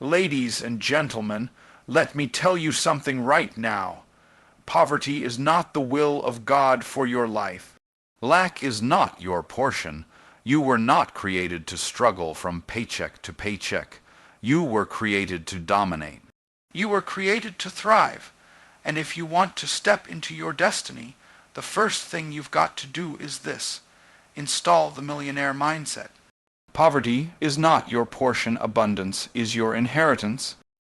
Ladies and gentlemen, let me tell you something right now. Poverty is not the will of God for your life. Lack is not your portion. You were not created to struggle from paycheck to paycheck. You were created to dominate. You were created to thrive. And if you want to step into your destiny, the first thing you've got to do is this: install the millionaire mindset. Poverty is not your portion, abundance is your inheritance.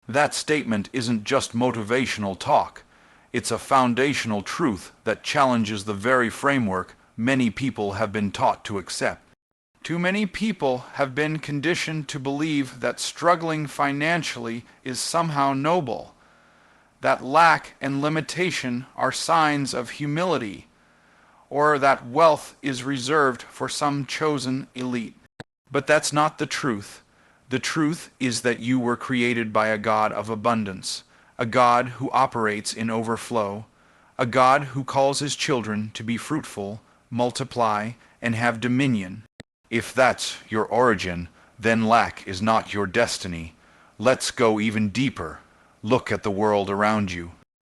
That statement isn't just motivational talk. It's a foundational truth that challenges the very framework many people have been taught to accept. Too many people have been conditioned to believe that struggling financially is somehow noble, that lack and limitation are signs of humility, or that wealth is reserved for some chosen elite. But that's not the truth. The truth is that you were created by a God of abundance, a God who operates in overflow, a God who calls his children to be fruitful, multiply, and have dominion. If that's your origin, then lack is not your destiny. Let's go even deeper. Look at the world around you.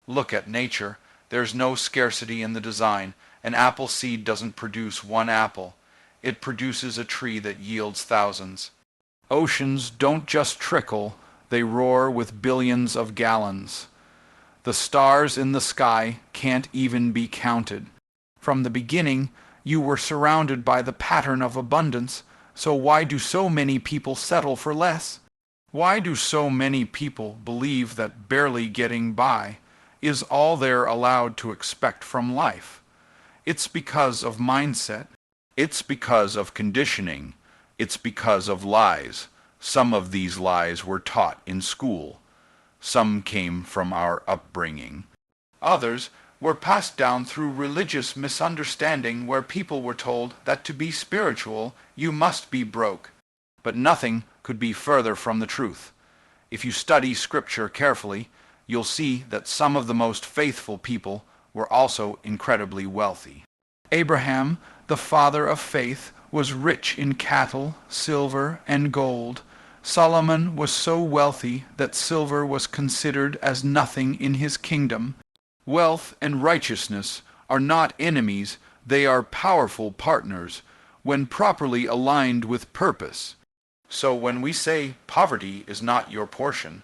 Look at nature. There's no scarcity in the design. An apple seed doesn't produce one apple. It produces a tree that yields thousands. Oceans don't just trickle, they roar with billions of gallons. The stars in the sky can't even be counted. From the beginning, you were surrounded by the pattern of abundance, so why do so many people settle for less? Why do so many people believe that barely getting by is all they're allowed to expect from life? It's because of mindset. It's because of conditioning. It's because of lies. Some of these lies were taught in school. Some came from our upbringing. Others were passed down through religious misunderstanding, where people were told that to be spiritual you must be broke. But nothing could be further from the truth. If you study Scripture carefully, you'll see that some of the most faithful people were also incredibly wealthy. Abraham, the father of faith, was rich in cattle, silver, and gold. Solomon was so wealthy that silver was considered as nothing in his kingdom. Wealth and righteousness are not enemies, they are powerful partners, when properly aligned with purpose. So when we say poverty is not your portion,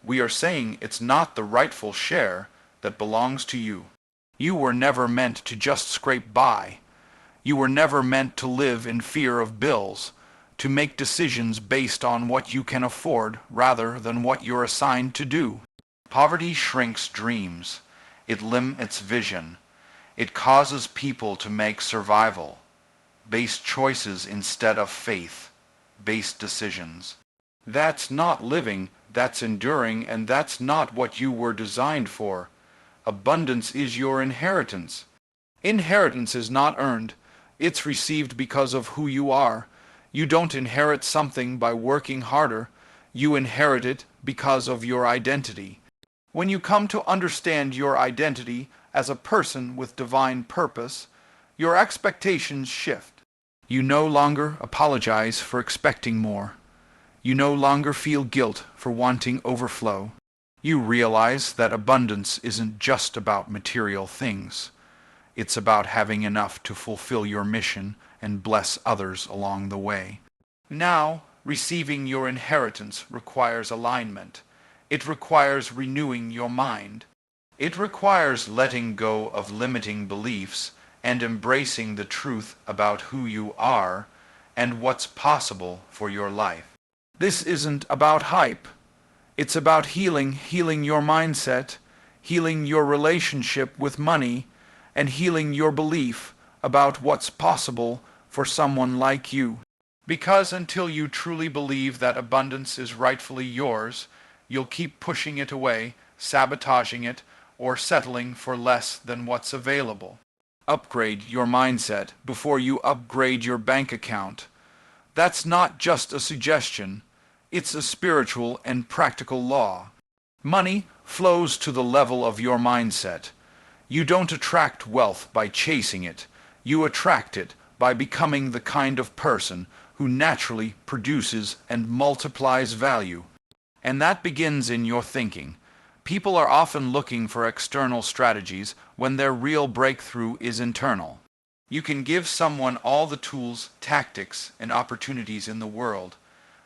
we are saying it's not the rightful share that belongs to you. You were never meant to just scrape by. You were never meant to live in fear of bills, to make decisions based on what you can afford rather than what you're assigned to do. Poverty shrinks dreams. It limits vision. It causes people to make survival-based choices instead of faith-based decisions. That's not living, that's enduring, and that's not what you were designed for. Abundance is your inheritance. Inheritance is not earned. It's received because of who you are. You don't inherit something by working harder. You inherit it because of your identity. When you come to understand your identity as a person with divine purpose, your expectations shift. You no longer apologize for expecting more. You no longer feel guilt for wanting overflow. You realize that abundance isn't just about material things. It's about having enough to fulfill your mission and bless others along the way. Now, receiving your inheritance requires alignment. It requires renewing your mind. It requires letting go of limiting beliefs and embracing the truth about who you are and what's possible for your life. This isn't about hype. It's about healing your mindset, healing your relationship with money, and healing your belief about what's possible for someone like you. Because until you truly believe that abundance is rightfully yours, you'll keep pushing it away, sabotaging it, or settling for less than what's available. Upgrade your mindset before you upgrade your bank account. That's not just a suggestion. It's a spiritual and practical law. Money flows to the level of your mindset. You don't attract wealth by chasing it. You attract it by becoming the kind of person who naturally produces and multiplies value. And that begins in your thinking. People are often looking for external strategies when their real breakthrough is internal. You can give someone all the tools, tactics, and opportunities in the world,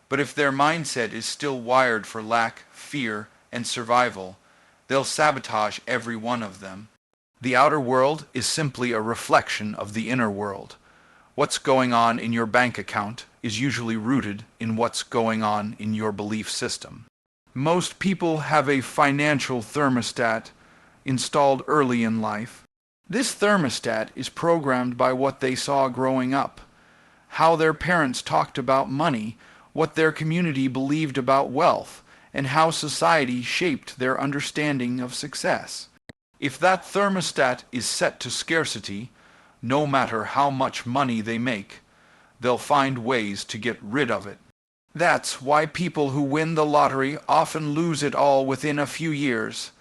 but if their mindset is still wired for lack, fear, and survival, they'll sabotage every one of them. The outer world is simply a reflection of the inner world. What's going on in your bank account is usually rooted in what's going on in your belief system. Most people have a financial thermostat installed early in life. This thermostat is programmed by what they saw growing up, how their parents talked about money, what their community believed about wealth, and how society shaped their understanding of success. If that thermostat is set to scarcity, no matter how much money they make, they'll find ways to get rid of it. That's why people who win the lottery often lose it all within a few years.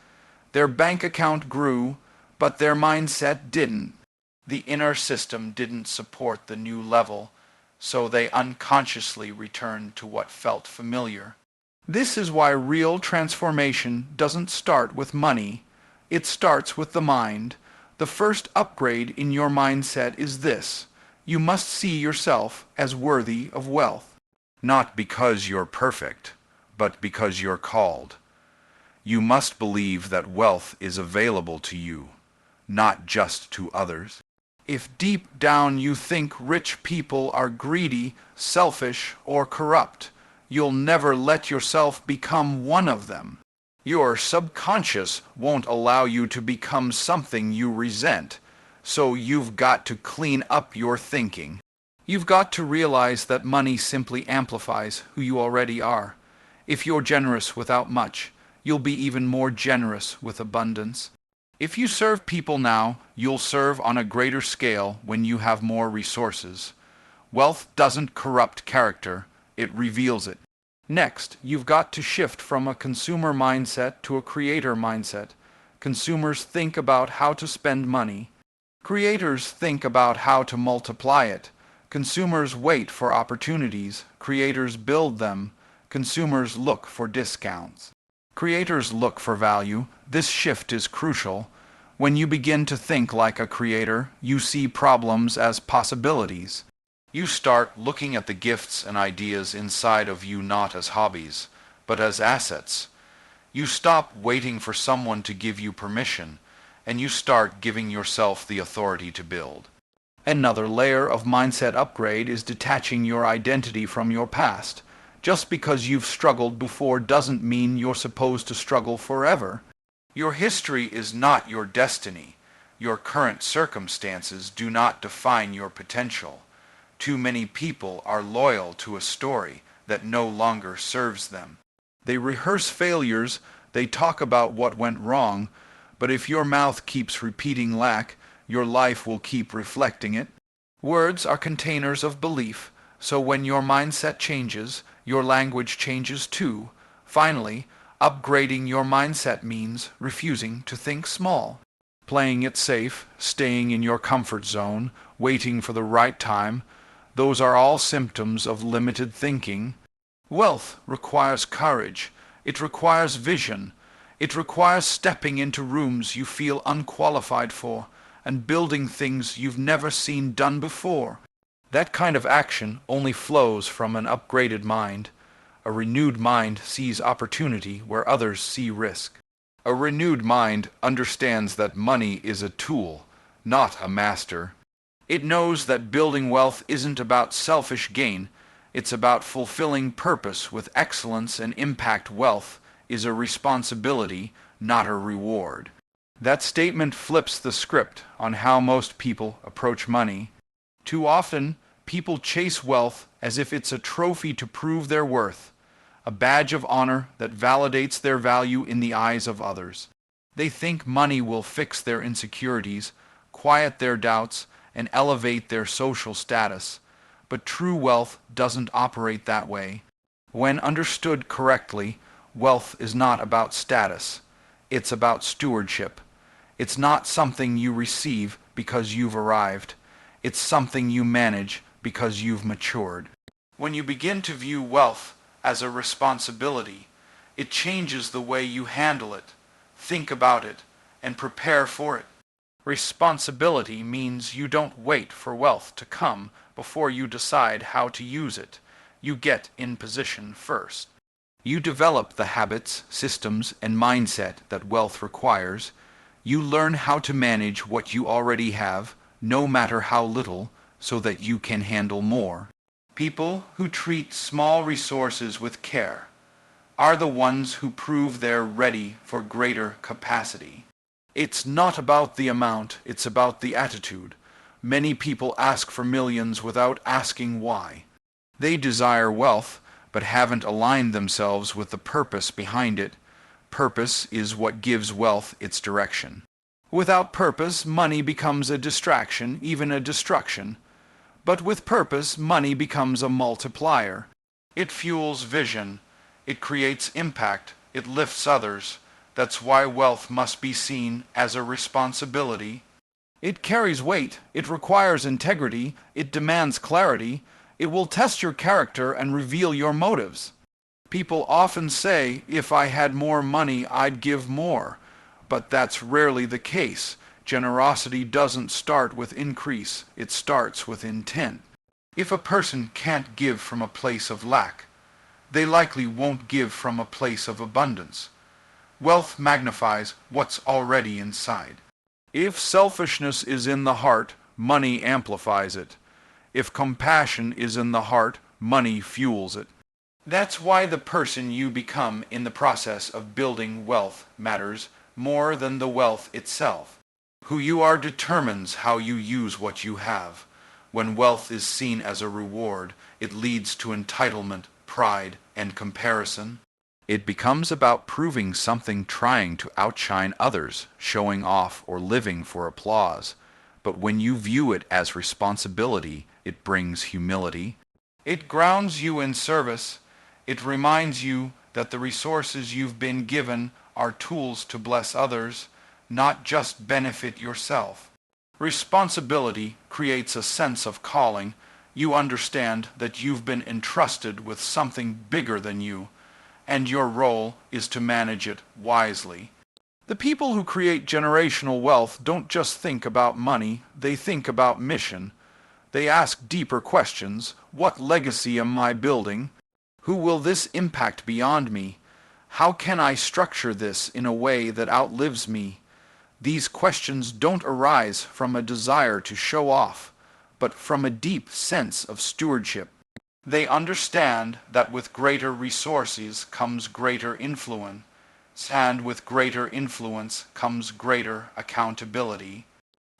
Their bank account grew, but their mindset didn't. The inner system didn't support the new level, so they unconsciously returned to what felt familiar. This is why real transformation doesn't start with money. It starts with the mind. The first upgrade in your mindset is this: you must see yourself as worthy of wealth. Not because you're perfect, but because you're called. You must believe that wealth is available to you, not just to others. If deep down you think rich people are greedy, selfish, or corrupt, you'll never let yourself become one of them. Your subconscious won't allow you to become something you resent, so you've got to clean up your thinking. You've got to realize that money simply amplifies who you already are. If you're generous without much, you'll be even more generous with abundance. If you serve people now, you'll serve on a greater scale when you have more resources. Wealth doesn't corrupt character, it reveals it. Next, you've got to shift from a consumer mindset to a creator mindset. Consumers think about how to spend money. Creators think about how to multiply it. Consumers wait for opportunities. Creators build them. Consumers look for discounts. Creators look for value. This shift is crucial. When you begin to think like a creator, you see problems as possibilities. You start looking at the gifts and ideas inside of you not as hobbies, but as assets. You stop waiting for someone to give you permission, and you start giving yourself the authority to build. Another layer of mindset upgrade is detaching your identity from your past. Just because you've struggled before doesn't mean you're supposed to struggle forever. Your history is not your destiny. Your current circumstances do not define your potential. Too many people are loyal to a story that no longer serves them. They rehearse failures, they talk about what went wrong, but if your mouth keeps repeating lack, your life will keep reflecting it. Words are containers of belief, so when your mindset changes, your language changes too. Finally, upgrading your mindset means refusing to think small. Playing it safe, staying in your comfort zone, waiting for the right time, those are all symptoms of limited thinking. Wealth requires courage. It requires vision. It requires stepping into rooms you feel unqualified for and building things you've never seen done before. That kind of action only flows from an upgraded mind. A renewed mind sees opportunity where others see risk. A renewed mind understands that money is a tool, not a master. It knows that building wealth isn't about selfish gain, it's about fulfilling purpose with excellence and impact. Wealth is a responsibility, not a reward. That statement flips the script on how most people approach money. Too often, people chase wealth as if it's a trophy to prove their worth, a badge of honor that validates their value in the eyes of others. They think money will fix their insecurities, quiet their doubts, and elevate their social status. But true wealth doesn't operate that way. When understood correctly, wealth is not about status. It's about stewardship. It's not something you receive because you've arrived. It's something you manage because you've matured. When you begin to view wealth as a responsibility, It changes the way you handle it, think about it, and prepare for it. Responsibility means you don't wait for wealth to come before you decide how to use it. You get in position first. You develop the habits, systems, and mindset that wealth requires. You learn how to manage what you already have, no matter how little, so that you can handle more. People who treat small resources with care are the ones who prove they're ready for greater capacity. It's not about the amount, it's about the attitude. Many people ask for millions without asking why. They desire wealth, but haven't aligned themselves with the purpose behind it. Purpose is what gives wealth its direction. Without purpose, money becomes a distraction, even a destruction. But with purpose, money becomes a multiplier. It fuels vision. It creates impact. It lifts others. That's why wealth must be seen as a responsibility. It carries weight. It requires integrity. It demands clarity. It will test your character and reveal your motives. People often say, if I had more money, I'd give more. But that's rarely the case. Generosity doesn't start with increase. It starts with intent. If a person can't give from a place of lack, they likely won't give from a place of abundance. Wealth magnifies what's already inside. If selfishness is in the heart, money amplifies it. If compassion is in the heart, money fuels it. That's why the person you become in the process of building wealth matters more than the wealth itself. Who you are determines how you use what you have. When wealth is seen as a reward, it leads to entitlement, pride, and comparison. It becomes about proving something, trying to outshine others, showing off, or living for applause. But when you view it as responsibility, it brings humility. It grounds you in service. It reminds you that the resources you've been given are tools to bless others, not just benefit yourself. Responsibility creates a sense of calling. You understand that you've been entrusted with something bigger than you, and your role is to manage it wisely. The people who create generational wealth don't just think about money, they think about mission. They ask deeper questions. What legacy am I building? Who will this impact beyond me? How can I structure this in a way that outlives me? These questions don't arise from a desire to show off, but from a deep sense of stewardship. They understand that with greater resources comes greater influence, and with greater influence comes greater accountability.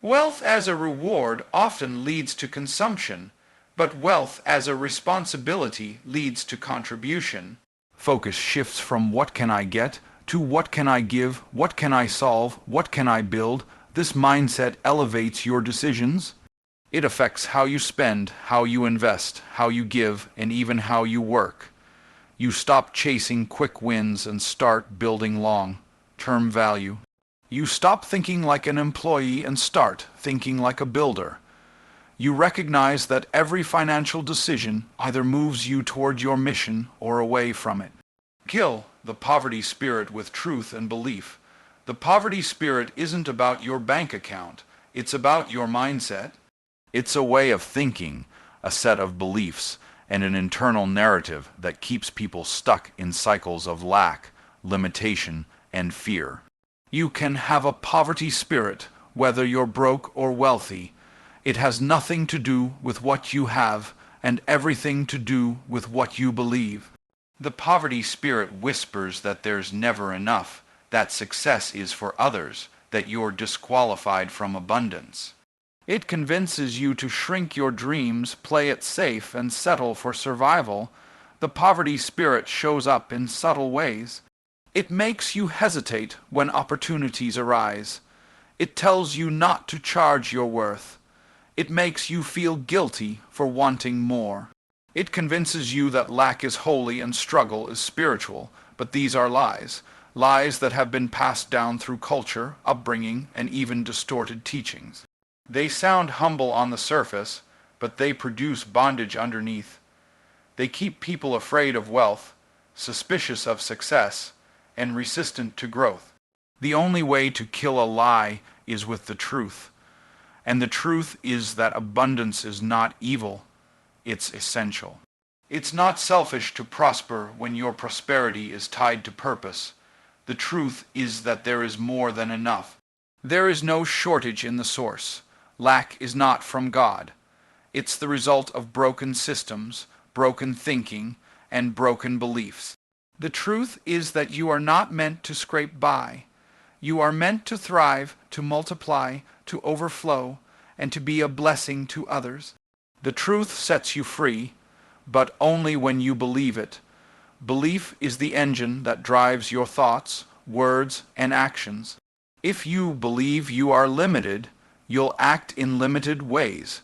Wealth as a reward often leads to consumption, but wealth as a responsibility leads to contribution. Focus shifts from what can I get to what can I give, what can I solve, what can I build. This mindset elevates your decisions. It affects how you spend, how you invest, how you give, and even how you work. You stop chasing quick wins and start building long-term value. You stop thinking like an employee and start thinking like a builder. You recognize that every financial decision either moves you toward your mission or away from it. Kill the poverty spirit with truth and belief. The poverty spirit isn't about your bank account. It's about your mindset. It's a way of thinking, a set of beliefs, and an internal narrative that keeps people stuck in cycles of lack, limitation, and fear. You can have a poverty spirit, whether you're broke or wealthy. It has nothing to do with what you have and everything to do with what you believe. The poverty spirit whispers that there's never enough, that success is for others, that you're disqualified from abundance. It convinces you to shrink your dreams, play it safe, and settle for survival. The poverty spirit shows up in subtle ways. It makes you hesitate when opportunities arise. It tells you not to charge your worth. It makes you feel guilty for wanting more. It convinces you that lack is holy and struggle is spiritual, but these are lies. Lies that have been passed down through culture, upbringing, and even distorted teachings. They sound humble on the surface, but they produce bondage underneath. They keep people afraid of wealth, suspicious of success, and resistant to growth. The only way to kill a lie is with the truth. And the truth is that abundance is not evil, it's essential. It's not selfish to prosper when your prosperity is tied to purpose. The truth is that there is more than enough. There is no shortage in the source. Lack is not from God. It's the result of broken systems, broken thinking, and broken beliefs. The truth is that you are not meant to scrape by. You are meant to thrive, to multiply, to overflow, and to be a blessing to others. The truth sets you free, but only when you believe it. Belief is the engine that drives your thoughts, words, and actions. If you believe you are limited, you'll act in limited ways.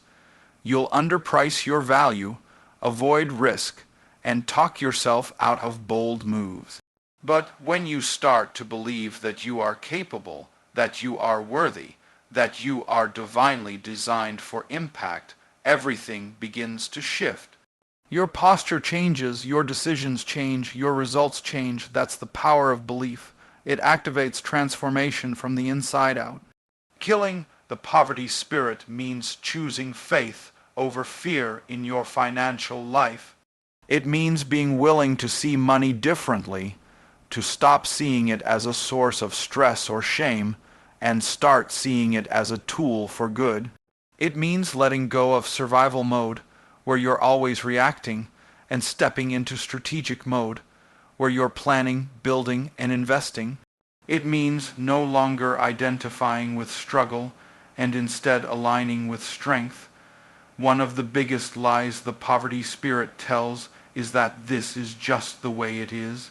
You'll underprice your value, avoid risk, and talk yourself out of bold moves. But when you start to believe that you are capable, that you are worthy, that you are divinely designed for impact, everything begins to shift. Your posture changes, your decisions change, your results change. That's the power of belief. It activates transformation from the inside out. Killing the poverty spirit means choosing faith over fear in your financial life. It means being willing to see money differently, to stop seeing it as a source of stress or shame, and start seeing it as a tool for good. It means letting go of survival mode, where you're always reacting, and stepping into strategic mode, where you're planning, building, and investing. It means no longer identifying with struggle and instead aligning with strength. One of the biggest lies the poverty spirit tells is that this is just the way it is.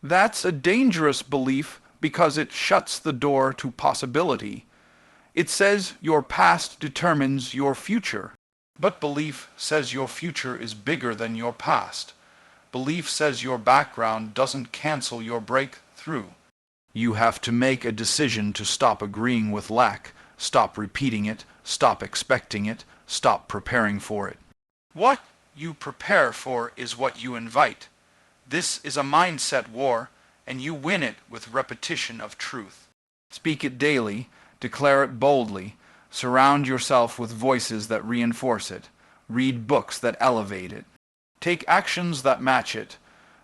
That's a dangerous belief because it shuts the door to possibility. It says your past determines your future. But belief says your future is bigger than your past. Belief says your background doesn't cancel your breakthrough. You have to make a decision to stop agreeing with lack, stop repeating it, stop expecting it, stop preparing for it. What you prepare for is what you invite. This is a mindset war, and you win it with repetition of truth. Speak it daily, declare it boldly, surround yourself with voices that reinforce it, read books that elevate it. Take actions that match it.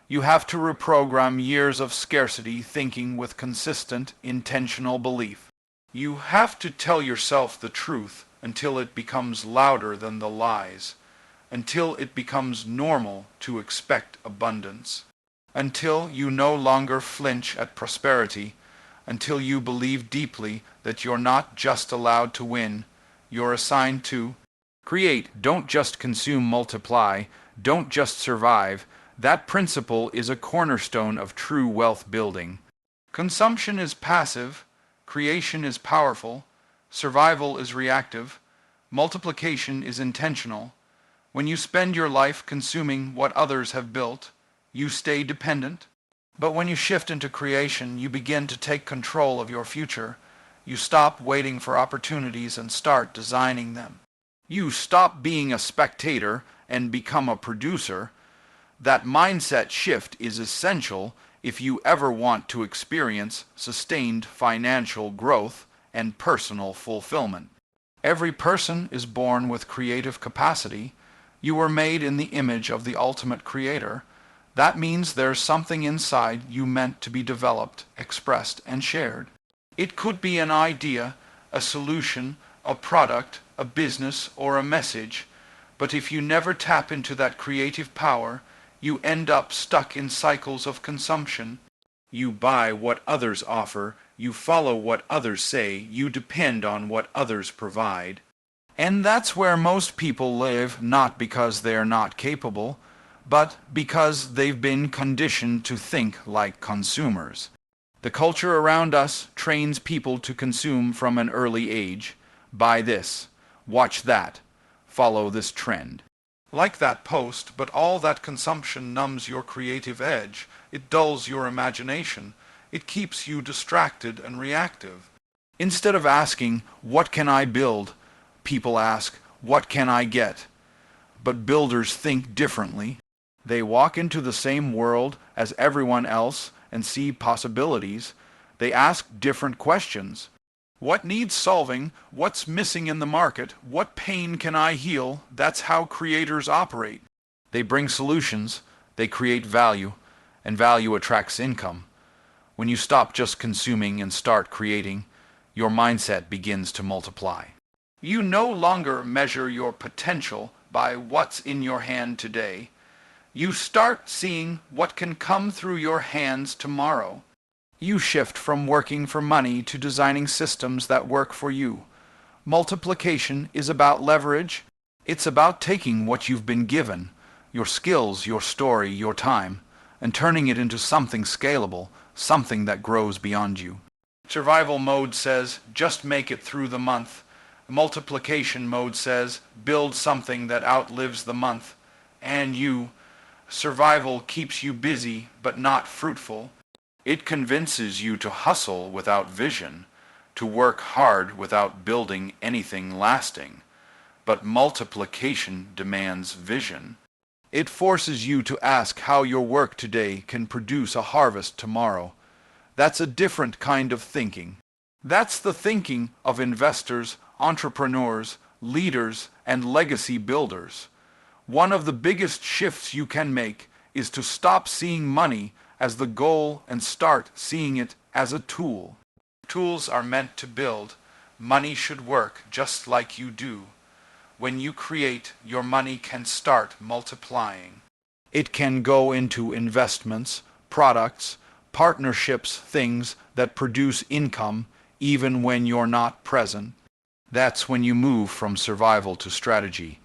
You have to reprogram years of scarcity thinking with consistent, intentional belief. You have to tell yourself the truth until it becomes louder than the lies, until it becomes normal to expect abundance, until you no longer flinch at prosperity, until you believe deeply that you're not just allowed to win, you're assigned to create. Don't just consume, multiply. Don't just survive. That principle is a cornerstone of true wealth building. Consumption is passive, creation is powerful, survival is reactive, multiplication is intentional. When you spend your life consuming what others have built, you stay dependent. But when you shift into creation, you begin to take control of your future. You stop waiting for opportunities and start designing them. You stop being a spectator and become a producer. That mindset shift is essential if you ever want to experience sustained financial growth and personal fulfillment. Every person is born with creative capacity. You were made in the image of the ultimate creator. That means there's something inside you meant to be developed, expressed, and shared. It could be an idea, a solution, a product, a business, or a message. But if you never tap into that creative power, you end up stuck in cycles of consumption. You buy what others offer, you follow what others say, you depend on what others provide. And that's where most people live, not because they're not capable, but because they've been conditioned to think like consumers. The culture around us trains people to consume from an early age. Buy this, watch that, follow this trend. Like that post, but all that consumption numbs your creative edge. It dulls your imagination. It keeps you distracted and reactive. Instead of asking, what can I build? People ask, what can I get? But builders think differently. They walk into the same world as everyone else and see possibilities. They ask different questions. What needs solving? What's missing in the market? What pain can I heal? That's how creators operate. They bring solutions, they create value, and value attracts income. When you stop just consuming and start creating, your mindset begins to multiply. You no longer measure your potential by what's in your hand today. You start seeing what can come through your hands tomorrow. You shift from working for money to designing systems that work for you. Multiplication is about leverage. It's about taking what you've been given, your skills, your story, your time, and turning it into something scalable, something that grows beyond you. Survival mode says, just make it through the month. Multiplication mode says, build something that outlives the month. And survival keeps you busy but not fruitful. It convinces you to hustle without vision, to work hard without building anything lasting. But multiplication demands vision. It forces you to ask how your work today can produce a harvest tomorrow. That's a different kind of thinking. That's the thinking of investors, entrepreneurs, leaders, and legacy builders. One of the biggest shifts you can make is to stop seeing money as the goal and start seeing it as a tool. Tools are meant to build. Money should work just like you do. When you create, your money can start multiplying. It can go into investments, products, partnerships, things that produce income even when you're not present. That's when you move from survival to strategy.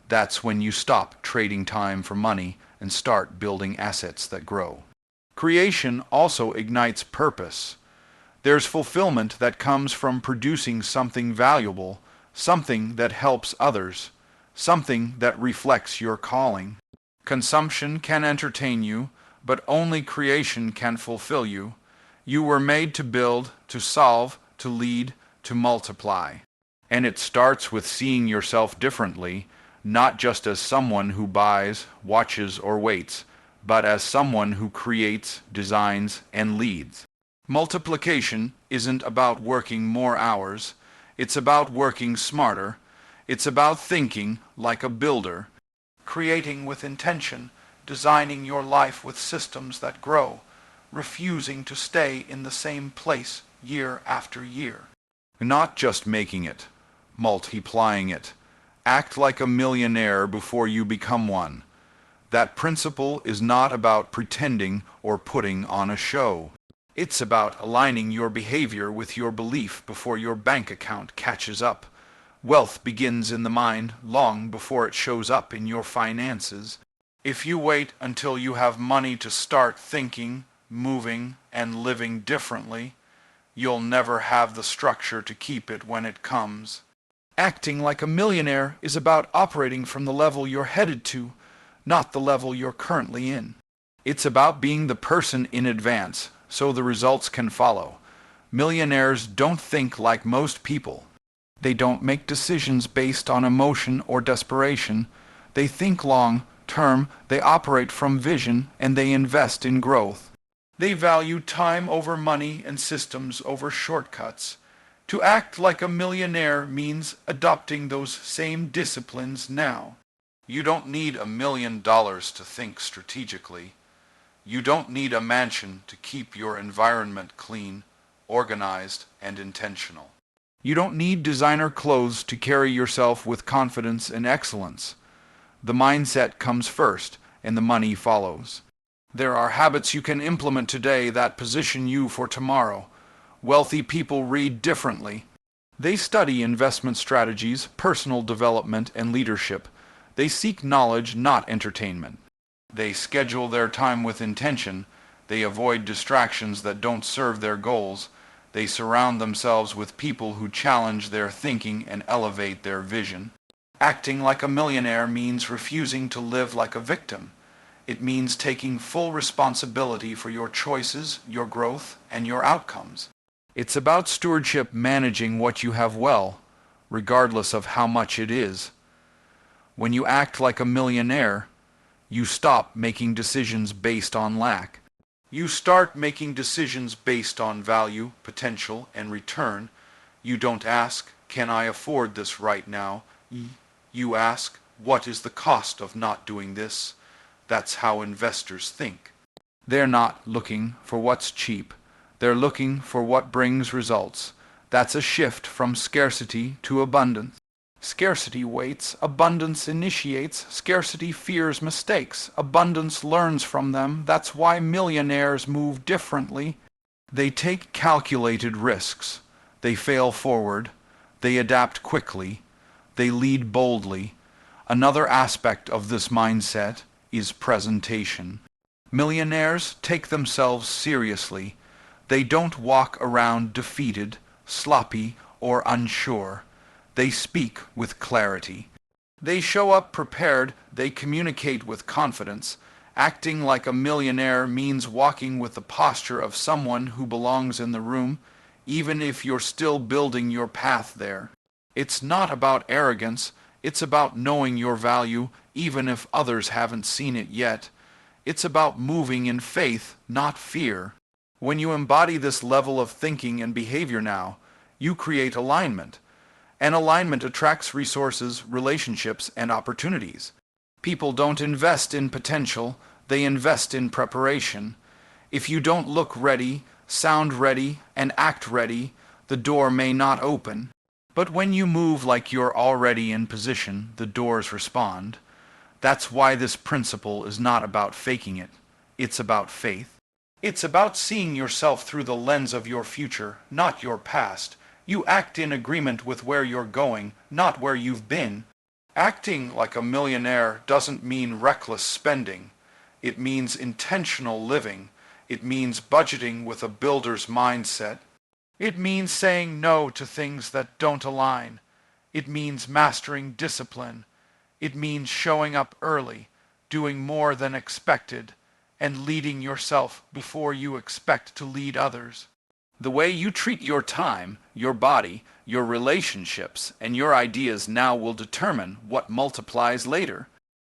That's when you stop trading time for money and start building assets that grow. Creation also ignites purpose. There's fulfillment that comes from producing something valuable, something that helps others, something that reflects your calling. Consumption can entertain you, but only creation can fulfill you. You were made to build, to solve, to lead, to multiply. And it starts with seeing yourself differently, not just as someone who buys, watches, or waits, but as someone who creates, designs, and leads. Multiplication isn't about working more hours. It's about working smarter. It's about thinking like a builder, creating with intention, designing your life with systems that grow, refusing to stay in the same place year after year. Not just making it, multiplying it. Act like a millionaire before you become one. That principle is not about pretending or putting on a show. It's about aligning your behavior with your belief before your bank account catches up. Wealth begins in the mind long before it shows up in your finances. If you wait until you have money to start thinking, moving, and living differently, you'll never have the structure to keep it when it comes. Acting like a millionaire is about operating from the level you're headed to, not the level you're currently in. It's about being the person in advance, so the results can follow. Millionaires don't think like most people. They don't make decisions based on emotion or desperation. They think long term, they operate from vision, and they invest in growth. They value time over money and systems over shortcuts. To act like a millionaire means adopting those same disciplines now. You don't need $1 million to think strategically. You don't need a mansion to keep your environment clean, organized, and intentional. You don't need designer clothes to carry yourself with confidence and excellence. The mindset comes first, and the money follows. There are habits you can implement today that position you for tomorrow. Wealthy people read differently. They study investment strategies, personal development, and leadership. They seek knowledge, not entertainment. They schedule their time with intention. They avoid distractions that don't serve their goals. They surround themselves with people who challenge their thinking and elevate their vision. Acting like a millionaire means refusing to live like a victim. It means taking full responsibility for your choices, your growth, and your outcomes. It's about stewardship, managing what you have well, regardless of how much it is. When you act like a millionaire, You stop making decisions based on lack. You start making decisions based on value, potential, and return. You don't ask, can I afford this right now? You ask, what is the cost of not doing this? That's how investors think. They're not looking for what's cheap. They're looking for what brings results. That's a shift from scarcity to abundance. Scarcity waits, abundance initiates. Scarcity fears mistakes, abundance learns from them. That's why millionaires move differently. They take calculated risks. They fail forward. They adapt quickly. They lead boldly. Another aspect of this mindset is presentation. Millionaires take themselves seriously. They don't walk around defeated, sloppy, or unsure. They speak with clarity. They show up prepared. They communicate with confidence. Acting like a millionaire means walking with the posture of someone who belongs in the room, even if you're still building your path there. It's not about arrogance. It's about knowing your value, even if others haven't seen it yet. It's about moving in faith, not fear. When you embody this level of thinking and behavior now, you create alignment. And alignment attracts resources, relationships, and opportunities. People don't invest in potential, they invest in preparation. If you don't look ready, sound ready, and act ready, the door may not open. But when you move like you're already in position, the doors respond. That's why this principle is not about faking it. It's about faith. It's about seeing yourself through the lens of your future, not your past. You act in agreement with where you're going, not where you've been. Acting like a millionaire doesn't mean reckless spending. It means intentional living. It means budgeting with a builder's mindset. It means saying no to things that don't align. It means mastering discipline. It means showing up early, doing more than expected, and leading yourself before you expect to lead others. The way you treat your time, your body, your relationships, and your ideas now will determine what multiplies later.